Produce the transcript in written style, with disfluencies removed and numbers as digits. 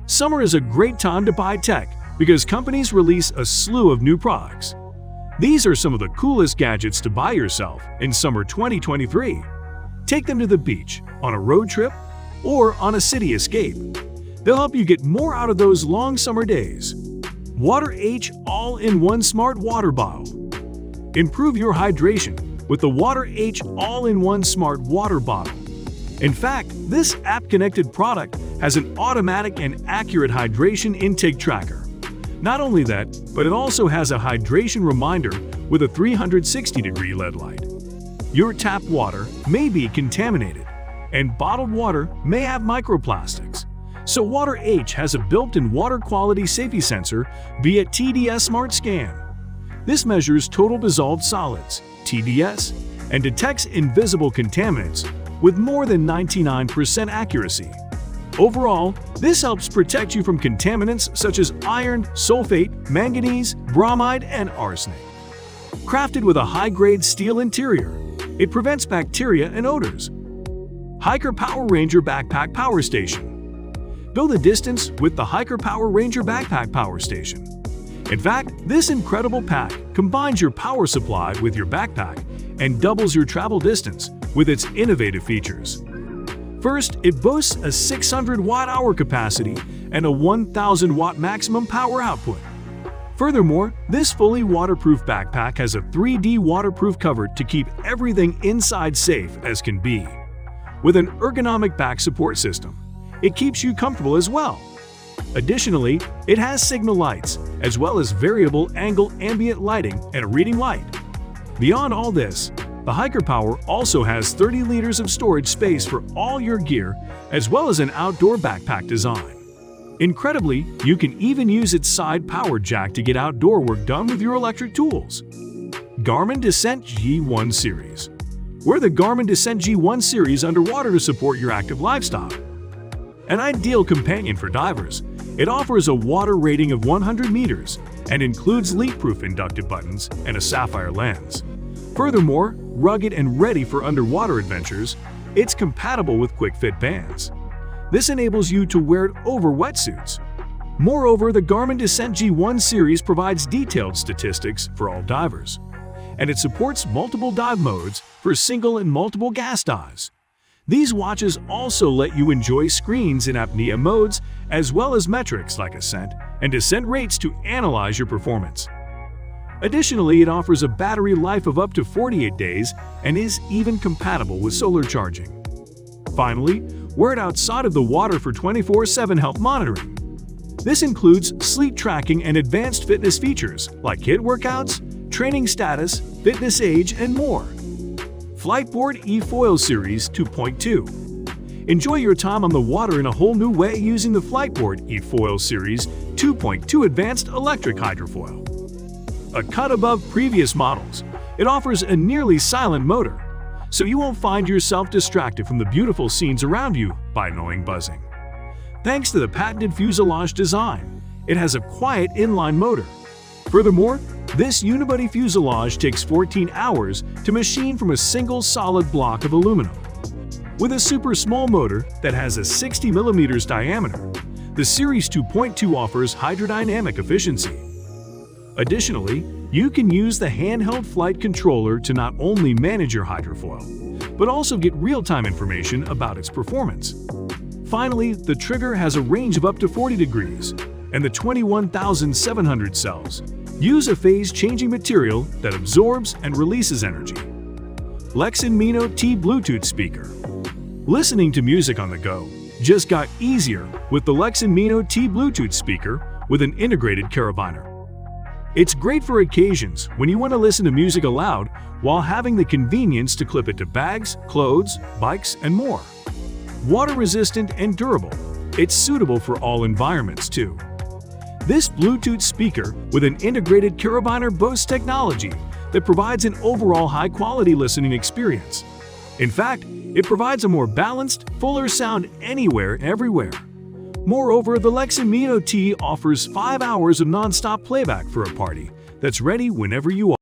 Summer is a great time to buy tech because companies release a slew of new products. These are some of the coolest gadgets to buy yourself in summer 2023. Take them to the beach, on a road trip, or on a city escape. They'll help you get more out of those long summer days. Water H All-in-One Smart Water Bottle. Improve your hydration with the Water H All-in-One Smart Water Bottle. In fact, this app-connected product has an automatic and accurate hydration intake tracker. Not only that, but it also has a hydration reminder with a 360-degree LED light. Your tap water may be contaminated, and bottled water may have microplastics. So Water H has a built-in water quality safety sensor via TDS Smart Scan. This measures total dissolved solids, TDS, and detects invisible contaminants with more than 99% accuracy. Overall, this helps protect you from contaminants such as iron, sulfate, manganese, bromide, and arsenic. Crafted with a high-grade steel interior, it prevents bacteria and odors. Hiker Power Ranger Backpack Power Station. Build a distance with the Hiker Power Ranger Backpack Power Station. In fact, this incredible pack combines your power supply with your backpack and doubles your travel distance with its innovative features. First, it boasts a 600 watt-hour capacity and a 1000 watt maximum power output. Furthermore, this fully waterproof backpack has a 3D waterproof cover to keep everything inside safe as can be. With an ergonomic back support system, it keeps you comfortable as well. Additionally, it has signal lights, as well as variable angle ambient lighting and a reading light. Beyond all this, the Hiker Power also has 30 liters of storage space for all your gear, as well as an outdoor backpack design. Incredibly, you can even use its side power jack to get outdoor work done with your electric tools. Garmin Descent G1 Series. Wear the Garmin Descent G1 Series underwater to support your active lifestyle. An ideal companion for divers, it offers a water rating of 100 meters and includes leak-proof inductive buttons and a sapphire lens. Furthermore, rugged and ready for underwater adventures, it's compatible with quick-fit bands. This enables you to wear it over wetsuits. Moreover, the Garmin Descent G1 Series provides detailed statistics for all divers, and it supports multiple dive modes for single and multiple gas dives. These watches also let you enjoy screens in apnea modes as well as metrics like ascent and descent rates to analyze your performance. Additionally, it offers a battery life of up to 48 days and is even compatible with solar charging. Finally, wear it outside of the water for 24/7 health monitoring. This includes sleep tracking and advanced fitness features like HIIT workouts, training status, fitness age, and more. Flightboard Efoil Series 2.2. Enjoy your time on the water in a whole new way using the Flightboard Efoil Series 2.2 Advanced Electric Hydrofoil. A cut above previous models, it offers a nearly silent motor, so you won't find yourself distracted from the beautiful scenes around you by annoying buzzing. Thanks to the patented fuselage design, it has a quiet inline motor. Furthermore, this unibody fuselage takes 14 hours to machine from a single solid block of aluminum. With a super small motor that has a 60 mm diameter, the Series 2.2 offers hydrodynamic efficiency. Additionally, you can use the handheld flight controller to not only manage your hydrofoil, but also get real-time information about its performance. Finally, the trigger has a range of up to 40 degrees, and the 21,700 cells use a phase-changing material that absorbs and releases energy. Lexan Mino T Bluetooth speaker. Listening to music on the go just got easier with the Lexan Mino T Bluetooth speaker with an integrated carabiner. It's great for occasions when you want to listen to music aloud while having the convenience to clip it to bags, clothes, bikes, and more. Water-resistant and durable, it's suitable for all environments too. This Bluetooth speaker with an integrated carabiner boasts technology that provides an overall high-quality listening experience. In fact, it provides a more balanced, fuller sound anywhere, everywhere. Moreover, the Lexan Mino T offers 5 hours of non-stop playback for a party that's ready whenever you are.